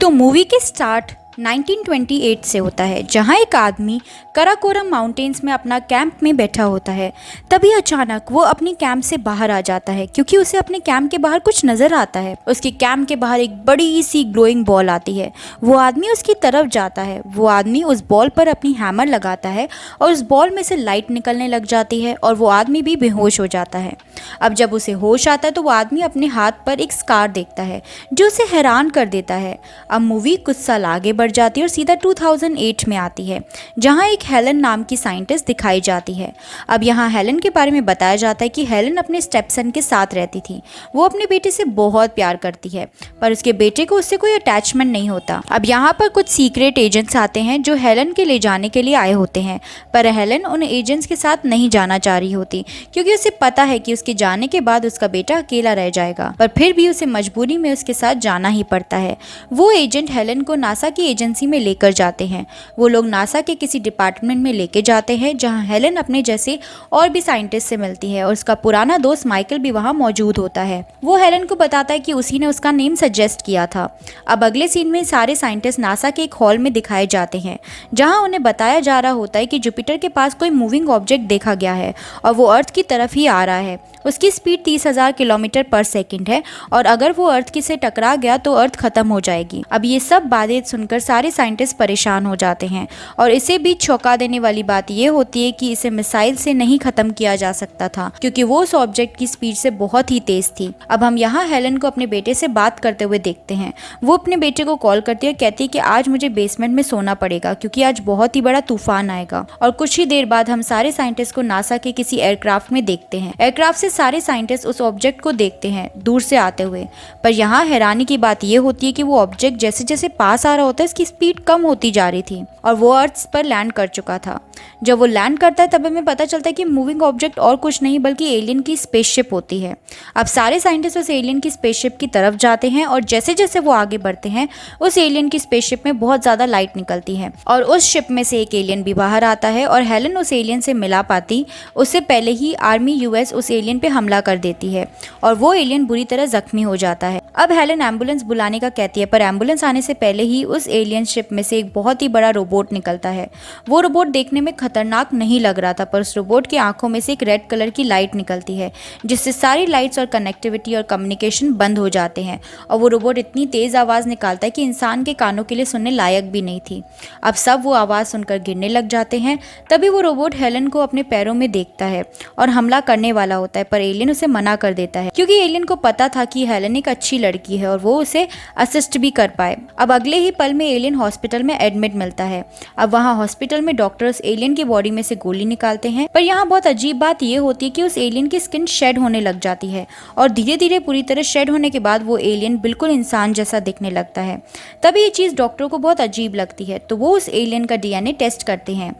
तो मूवी के स्टार्ट 1928 से होता है, जहां एक आदमी कराकोरम माउंटेन्स में अपना कैंप में बैठा होता है। तभी अचानक वो अपनी कैंप से बाहर आ जाता है, क्योंकि उसे अपने कैंप के बाहर कुछ नजर आता है। उसके कैंप के बाहर एक बड़ी सी ग्लोइंग बॉल आती है। वो आदमी उसकी तरफ जाता है। वो आदमी उस बॉल पर अपनी हैमर लगाता है और उस बॉल में से लाइट निकलने लग जाती है और वो आदमी भी बेहोश हो जाता है। अब जब उसे होश आता है तो वो आदमी अपने हाथ पर एक स्कार देखता है, जो उसे हैरान कर देता है। अब मूवी कुछ साल आगे बढ़ जाती है और सीधा 2008 में आती है, जहां एक हेलन नाम की साइंटिस्ट दिखाई जाती है। अब यहाँ हेलन के बारे में बताया जाता है कि हेलन अपने स्टेपसन के साथ रहती थी। वो अपने बेटे से बहुत प्यार करती है, पर उसके बेटे को उससे कोई अटैचमेंट नहीं होता। अब यहाँ पर कुछ सीक्रेट एजेंट्स आते हैं जो हेलन के ले जाने के लिए आए होते हैं, पर हेलन उन एजेंट्स के साथ नहीं जाना चाह रही होती, क्योंकि उसे पता है कि उसके जाने के बाद उसका बेटा अकेला रह जाएगा। पर फिर भी उसे मजबूरी में उसके साथ जाना ही पड़ता है। वो एजेंट हेलन को नासा की एजेंसी में लेकर जाते हैं। वो लोग नासा के किसी डिपार्टमेंट में लेके जाते हैं, जहां हेलन अपने जैसे और भी साइंटिस्ट से मिलती है और उसका पुराना दोस्त माइकल भी वहां मौजूद होता है। वो हेलन को बताता है कि उसी ने उसका नेम सजेस्ट किया था। अब अगले सीन में सारे साइंटिस्ट नासा के एक हॉल में दिखाए जाते हैं, जहां उन्हें बताया जा रहा होता है कि जुपिटर के पास कोई मूविंग ऑब्जेक्ट देखा गया है और वो अर्थ की तरफ ही आ रहा है। उसकी स्पीड 30,000 किलोमीटर पर सेकंड है और अगर वो अर्थ की से टकरा गया तो अर्थ खत्म हो जाएगी। अब ये सब बातें सुनकर सारे साइंटिस्ट परेशान हो जाते हैं और इसे भी चौंका देने वाली बात ये होती है कि इसे मिसाइल से नहीं खत्म किया जा सकता था, क्योंकि वो उस ऑब्जेक्ट की स्पीड से बहुत ही तेज थी। अब हम यहाँ हेलन को अपने बेटे से बात करते हुए देखते हैं। वो अपने बेटे को कॉल करती है, कहती है कि आज मुझे बेसमेंट में सोना पड़ेगा क्योंकि आज बहुत ही बड़ा तूफान आएगा। और कुछ ही देर बाद हम सारे साइंटिस्ट को नासा के किसी एयरक्राफ्ट में देखते हैं। एयरक्राफ्ट से सारे साइंटिस्ट उस ऑब्जेक्ट को देखते हैं दूर से आते हुए, पर यहाँ हैरानी की बात यह होती है कि वो ऑब्जेक्ट जैसे जैसे पास आ रहा होता है इसकी स्पीड कम होती जा रही थी और वो अर्थ पर लैंड कर चुका था। जब वो लैंड करता है तब हमें पता चलता है कि मूविंग ऑब्जेक्ट और कुछ नहीं बल्कि एलियन की स्पेसशिप होती है। अब सारे साइंटिस्ट उस एलियन की स्पेसशिप की तरफ जाते हैं और जैसे जैसे वो आगे बढ़ते हैं उस एलियन की स्पेसशिप में बहुत ज़्यादा लाइट निकलती है और उस शिप में से एक एलियन भी बाहर आता है और हेलन उस एलियन से मिला पाती उससे पहले ही आर्मी यूएस उस एलियन पे हमला कर देती है और वो एलियन बुरी तरह जख्मी हो जाता है। अब हेलन एम्बुलेंस बुलाने का कहती है, पर एम्बुलेंस आने से पहले ही उस एलियन शिप में से एक बहुत ही बड़ा रोबोट निकलता है। वो रोबोट देखने में खतरनाक नहीं लग रहा था, पर उस रोबोट की आंखों में से एक रेड कलर की लाइट निकलती है, जिससे सारी लाइट्स और कनेक्टिविटी और कम्युनिकेशन बंद हो जाते हैं और वो रोबोट इतनी तेज आवाज़ निकालता है कि इंसान के कानों के लिए सुनने लायक भी नहीं थी। अब सब वो आवाज़ सुनकर गिरने लग जाते हैं। तभी वो रोबोट हेलन को अपने पैरों में देखता है और हमला करने वाला होता है, पर एलियन उसे मना कर देता है, क्योंकि एलियन को पता था कि हेलन एक अच्छी लड़की है और वो उसे असिस्ट भी कर पाए। अब अगले ही पल में एलियन हॉस्पिटल में एडमिट मिलता है। अब वहाँ हॉस्पिटल में डॉक्टर्स एलियन की बॉडी में से गोली निकालते हैं, पर यहाँ बहुत अजीब बात ये होती है कि उस एलियन की स्किन शेड होने लग जाती है और धीरे धीरे पूरी तरह शेड होने के बाद वो एलियन बिल्कुल इंसान जैसा दिखने लगता है। तभी ये चीज़ डॉक्टरों को बहुत अजीब लगती है, तो वो उस एलियन का डीएनए टेस्ट करते हैं।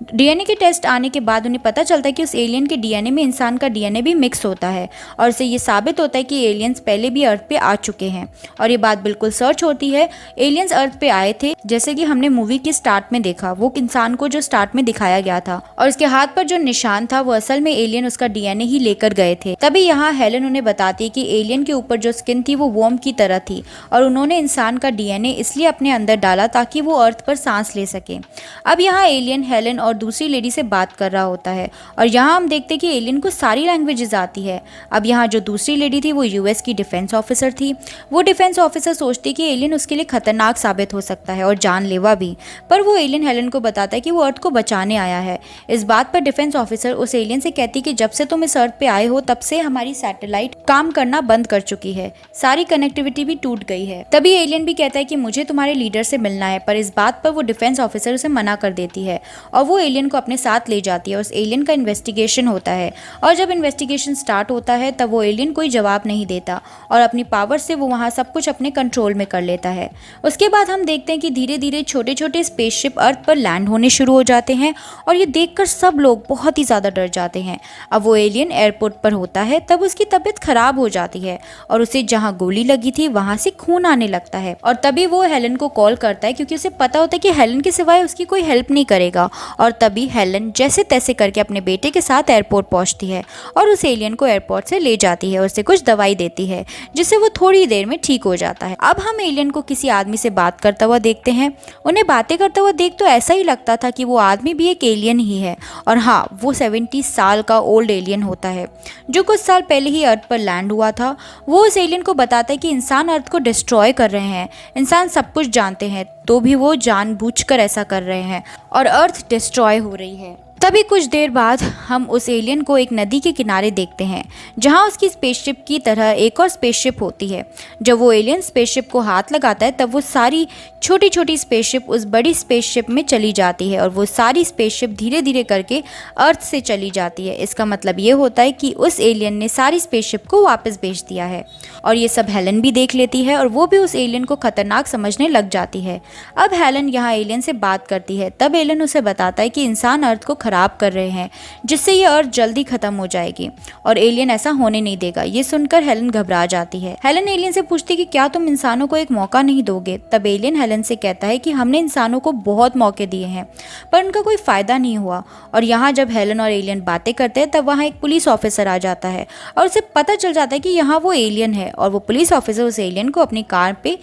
डीएनए के टेस्ट आने के बाद उन्हें पता चलता है कि उस एलियन के डीएनए में इंसान का डीएनए भी मिक्स होता है और इससे ये साबित होता है कि एलियंस पहले भी अर्थ पे आ चुके हैं। और ये बात बिल्कुल सर्च होती है। एलियंस अर्थ पे आए थे, जैसे कि हमने मूवी के स्टार्ट में देखा, वो इंसान को जो स्टार्ट में दिखाया गया था और उसके हाथ पर जो निशान था वो असल में एलियन उसका डीएनए ही लेकर गए थे। तभी यहाँ हेलन उन्हें बताती है कि एलियन के ऊपर जो स्किन थी वो वॉर्म की तरह थी और उन्होंने इंसान का डीएनए इसलिए अपने अंदर डाला ताकि वो अर्थ पर सांस ले सके। अब यहाँ एलियन हेलन और दूसरी लेडी से बात कर रहा होता है और यहाँ हम देखते हैं कि एलियन को सारी लैंग्वेजेस आती है। अब यहाँ जो दूसरी लेडी थी वो यूएस की डिफेंस ऑफिसर थी। वो डिफेंस ऑफिसर सोचती है कि एलियन उसके लिए खतरनाक साबित हो सकता है और जानलेवा भी, पर वो एलियन हेलन को बताता है कि वो अर्थ को बचाने आया है। इस बात पर डिफेंस ऑफिसर उस एलियन से कहती है कि जब से तुम इस अर्थ पे आए हो तब से हमारी सैटेलाइट काम करना बंद कर चुकी है, सारी कनेक्टिविटी भी टूट गई है। तभी एलियन भी कहता है कि मुझे तुम्हारे लीडर से मिलना है, पर इस बात पर वो डिफेंस ऑफिसर उसे मना कर देती है और वो एलियन को अपने साथ ले जाती है। उस एलियन का इन्वेस्टिगेशन होता है और जब इन्वेस्टिगेशन स्टार्ट होता है तब वो एलियन कोई जवाब नहीं देता और अपनी पावर से वो वहाँ सब कुछ अपने कंट्रोल में कर लेता है। उसके बाद हम देखते हैं कि धीरे धीरे छोटे छोटे स्पेसशिप अर्थ पर लैंड होने शुरू हो जाते हैं और ये देखकर सब लोग बहुत ही ज़्यादा डर जाते हैं। अब वो एलियन एयरपोर्ट पर होता है तब उसकी तबीयत खराब हो जाती है और उसे जहाँ गोली लगी थी वहाँ से खून आने लगता है और तभी वो हेलन को कॉल करता है, क्योंकि उसे पता होता है कि हेलन के सिवाय उसकी कोई हेल्प नहीं करेगा। और तभी हेलन जैसे तैसे करके अपने बेटे के साथ एयरपोर्ट पहुंचती है और उस उस एलियन को एयरपोर्ट से ले जाती है और उसे कुछ दवाई देती है जिससे वो थोड़ी देर में ठीक हो जाता है। अब हम एलियन को किसी आदमी से बात करता हुआ देखते हैं। उन्हें बातें करता हुआ देख तो ऐसा ही लगता था कि वो आदमी भी एक एलियन ही है, और हाँ, वो 70 साल का ओल्ड एलियन होता है जो कुछ साल पहले ही अर्थ पर लैंड हुआ था। वो उस एलियन को बताता है कि इंसान अर्थ को डिस्ट्रॉय कर रहे हैं, इंसान सब कुछ जानते हैं तो भी वो जानबूझकर ऐसा कर रहे हैं और अर्थ डिस्ट्रॉय हो रही है। तभी कुछ देर बाद हम उस एलियन को एक नदी के किनारे देखते हैं जहां उसकी स्पेसशिप की तरह एक और स्पेसशिप होती है। जब वो एलियन स्पेसशिप को हाथ लगाता है तब वो सारी छोटी छोटी स्पेसशिप उस बड़ी स्पेसशिप में चली जाती है और वो सारी स्पेसशिप धीरे धीरे करके अर्थ से चली जाती है। इसका मतलब ये होता है कि उस एलियन ने सारी स्पेसशिप को वापस भेज दिया है, और ये सब हेलन भी देख लेती है और वो भी उस एलियन को खतरनाक समझने लग जाती है। अब हेलन यहाँ एलियन से बात करती है। तब एलियन उसे बताता है कि इंसान अर्थ को खराब कर रहे हैं जिससे ये अर्थ जल्दी खत्म हो जाएगी और एलियन ऐसा होने नहीं देगा। ये सुनकर हेलन घबरा जाती है। हेलन एलियन से पूछती है कि क्या तुम इंसानों को एक मौका नहीं दोगे? तब एलियन हेलन से कहता है कि हमने इंसानों को बहुत मौके दिए हैं पर उनका कोई फायदा नहीं हुआ। और यहाँ जब हेलन और एलियन बातें करते हैं तब वहाँ एक पुलिस ऑफिसर आ जाता है और उसे पता चल जाता है कि यहाँ वो एलियन है, और वो पुलिस ऑफिसर उस एलियन को अपनी कार पे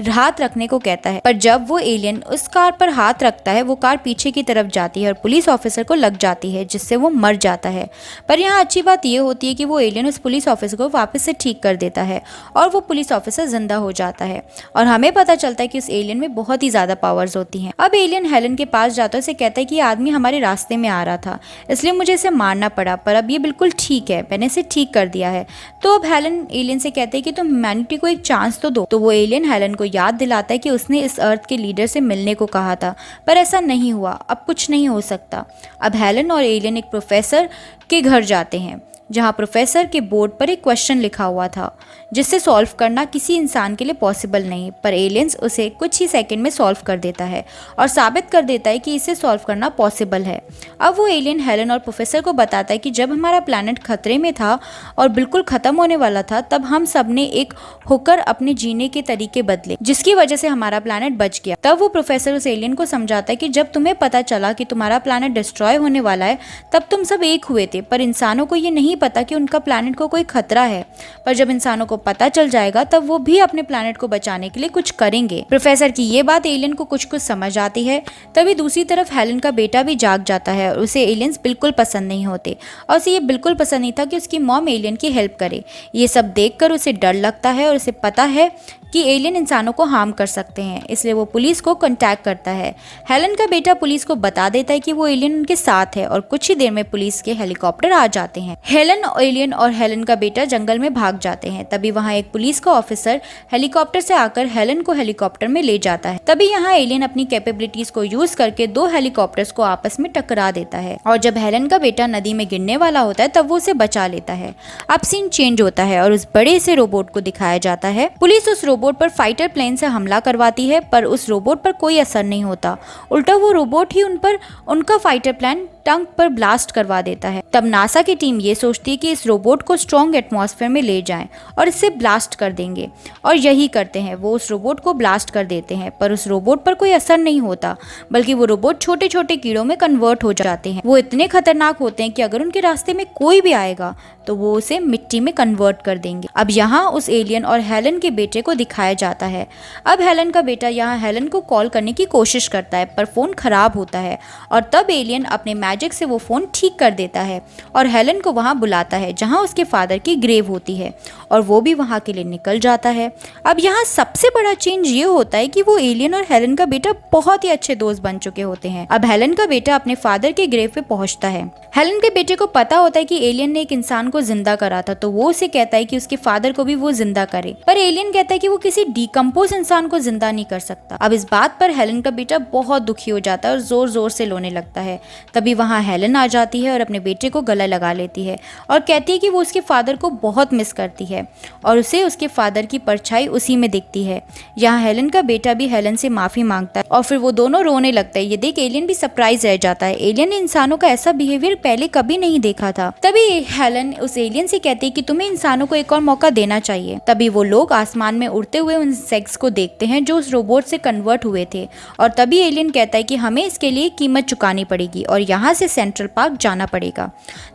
हाथ रखने को कहता है। पर जब वो एलियन उस कार पर हाथ रखता है वो कार पीछे की तरफ जाती है और पुलिस ऑफिसर को लग जाती है जिससे वो मर जाता है। पर यहाँ अच्छी बात ये होती है कि वो एलियन उस पुलिस ऑफिसर को वापस से ठीक कर देता है और वो पुलिस ऑफिसर जिंदा हो जाता है, और हमें पता चलता है कि उस एलियन में बहुत ही ज्यादा पावर्स होती हैं। अब एलियन हेलन के पास जाता है, उसे कहता है कि ये आदमी हमारे रास्ते में आ रहा था इसलिए मुझे इसे मारना पड़ा, पर अब ये बिल्कुल ठीक है, मैंने इसे ठीक कर दिया है। तो अब हेलन एलियन से कहते हैं कि तुम ह्यूमैनिटी को एक चांस तो दो। तो वो एलियन हेलन को याद दिलाता है कि उसने इस अर्थ के लीडर से मिलने को कहा था पर ऐसा नहीं हुआ, अब कुछ नहीं हो सकता। अब हेलन और एलियन एक प्रोफेसर के घर जाते हैं जहां प्रोफेसर के बोर्ड पर एक क्वेश्चन लिखा हुआ था जिससे सॉल्व करना किसी इंसान के लिए पॉसिबल नहीं, पर एलियंस उसे कुछ ही सेकंड में सॉल्व कर देता है और साबित कर देता है कि इसे सॉल्व करना पॉसिबल है। अब वो एलियन हेलन और प्रोफेसर को बताता है कि जब हमारा प्लैनेट खतरे में था और बिल्कुल ख़त्म होने वाला था तब हम सब ने एक होकर अपने जीने के तरीके बदले जिसकी वजह से हमारा प्लैनेट बच गया। तब वो प्रोफेसर उस एलियन को समझाता है कि जब तुम्हें पता चला कि तुम्हारा प्लैनेट डिस्ट्रॉय होने वाला है तब तुम सब एक हुए थे, पर इंसानों को ये नहीं पता कि उनका प्लैनेट को कोई खतरा है, पर जब इंसानों को पता चल जाएगा तब वो भी अपने प्लैनेट को बचाने के लिए कुछ करेंगे। प्रोफेसर की ये बात एलियन को कुछ समझ आती है। तभी दूसरी तरफ हेलन का बेटा भी जाग जाता है और उसे एलियंस बिल्कुल पसंद नहीं होते और उसे ये बिल्कुल पसंद नहीं था कि उसकी मॉम एलियन की हेल्प करे। ये सब देखकर उसे डर लगता है और उसे पता है कि एलियन इंसानों को हार्म कर सकते हैं, इसलिए वो पुलिस को कांटेक्ट करता है। हेलन का बेटा पुलिस को बता देता है कि वो एलियन उनके साथ है और कुछ ही देर में पुलिस के हेलीकॉप्टर आ जाते हैं। हेलन, एलियन और हेलन का बेटा जंगल में भाग जाते हैं। तभी वहाँ एक पुलिस का ऑफिसर हेलीकॉप्टर से आकर हेलन को हेलीकॉप्टर में ले जाता है। तभी यहाँ एलियन अपनी कैपेबिलिटीज को यूज करके दो हेलीकॉप्टर्स को आपस में टकरा देता है और जब हेलन का बेटा नदी में गिरने वाला होता है तब वो उसे बचा लेता है। अब सीन चेंज होता है और उस बड़े से रोबोट को दिखाया जाता है। पुलिस उस रोबोट पर फाइटर प्लेन से हमला करवाती है पर उस रोबोट पर कोई असर नहीं होता, उल्टा वो रोबोट ही उनका फाइटर प्लेन टंक पर ब्लास्ट करवा देता है। तब नासा की टीम ये सोचती है कि इस रोबोट को स्ट्रॉन्ग एटमॉस्फेयर में ले जाएं और इसे ब्लास्ट कर देंगे, और यही करते हैं। वो उस रोबोट को ब्लास्ट कर देते हैं पर उस रोबोट पर कोई असर नहीं होता, बल्कि वो रोबोट छोटे छोटे कीड़ों में कन्वर्ट हो जाते हैं। वो इतने खतरनाक होते हैं कि अगर उनके रास्ते में कोई भी आएगा तो वो उसे मिट्टी में कन्वर्ट कर देंगे। अब यहाँ उस एलियन और हेलन के बेटे को दिखाया जाता है। अब हेलन का बेटा यहाँ हेलन को कॉल करने की कोशिश करता है पर फोन खराब होता है और तब एलियन अपने मैजिक से वो फोन ठीक कर देता है और हेलन को वहाँ बुलाता है जहाँ उसके फादर की ग्रेव होती है और वो भी वहाँ के लिए निकल जाता है। अब यहाँ सबसे बड़ा चेंज ये होता है कि वो एलियन और हेलन का बेटा बहुत ही अच्छे दोस्त बन चुके होते हैं। अब हेलन का बेटा अपने फादर के ग्रेव पे पहुँचता है। हेलन के बेटे को पता होता है कि एलियन ने एक इंसान को जिंदा करा था, तो वो उसे कहता है कि उसके फादर को भी वो जिंदा करे, पर एलियन कहता है कि वो किसी डिकम्पोज इंसान को जिंदा नहीं कर सकता। अब इस बात पर हेलन का बेटा बहुत दुखी हो जाता है और जोर जोर से रोने लगता है। तभी वहाँ हेलन आ जाती है और अपने बेटे को गला लगा लेती है और कहती है कि वो उसके फादर को बहुत मिस करती है और उसे उसके फादर की परछाई उसी में दिखती है। यहाँ हेलन का बेटा भी हेलन से माफी मांगता है और फिर वो दोनों रोने लगता है। ये देख एलियन भी सरप्राइज रह जाता है। एलियन ने इंसानों का ऐसा बिहेवियर पहले कभी नहीं देखा था। तभी हेलन उस एलियन से कहती है कि तुम्हें इंसानों को एक और मौका देना चाहिए। तभी वो लोग आसमान में उड़ते हुए उन इंसेक्ट्स को देखते हैं जो उस रोबोट से कन्वर्ट हुए थे और तभी एलियन कहता है कि हमें इसके लिए कीमत चुकानी पड़ेगी और यहाँ वहाँ से सेंट्रल पार्क जाना पड़ेगा।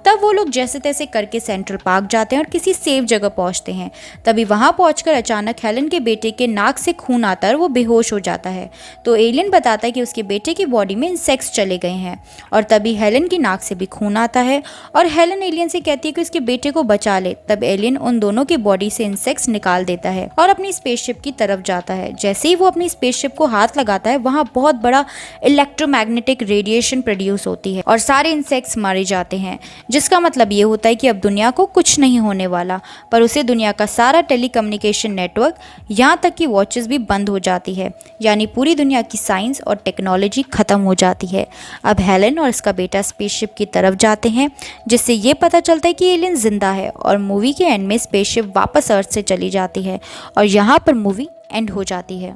तब वो लोग जैसे तैसे करके सेंट्रल पार्क जाते हैं और किसी सेफ जगह पहुँचते हैं। तभी वहाँ पहुँचकर अचानक हेलन के बेटे के नाक से खून आता है और वो बेहोश हो जाता है। तो एलियन बताता है कि उसके बेटे की बॉडी में इंसेक्ट्स चले गए हैं और तभी हेलन की नाक से भी खून आता है और हेलन एलियन से कहती है कि उसके बेटे को बचा ले। तब एलियन उन दोनों की बॉडी से इंसेक्ट्स निकाल देता है और अपनी स्पेसशिप की तरफ जाता है। जैसे ही वो अपनी स्पेसशिप को हाथ लगाता है वहाँ बहुत बड़ा इलेक्ट्रोमैग्नेटिक रेडिएशन प्रोड्यूस होती है और सारे इंसेक्ट्स मारे जाते हैं, जिसका मतलब ये होता है कि अब दुनिया को कुछ नहीं होने वाला। पर उसे दुनिया का सारा टेलीकम्युनिकेशन नेटवर्क, यहाँ तक कि वॉचेस भी बंद हो जाती है, यानी पूरी दुनिया की साइंस और टेक्नोलॉजी खत्म हो जाती है। अब हेलन और उसका बेटा स्पेसशिप की तरफ जाते हैं, जिससे ये पता चलता है कि एलियन जिंदा है और मूवी के एंड में स्पेसशिप वापस अर्थ से चली जाती है और यहाँ पर मूवी एंड हो जाती है।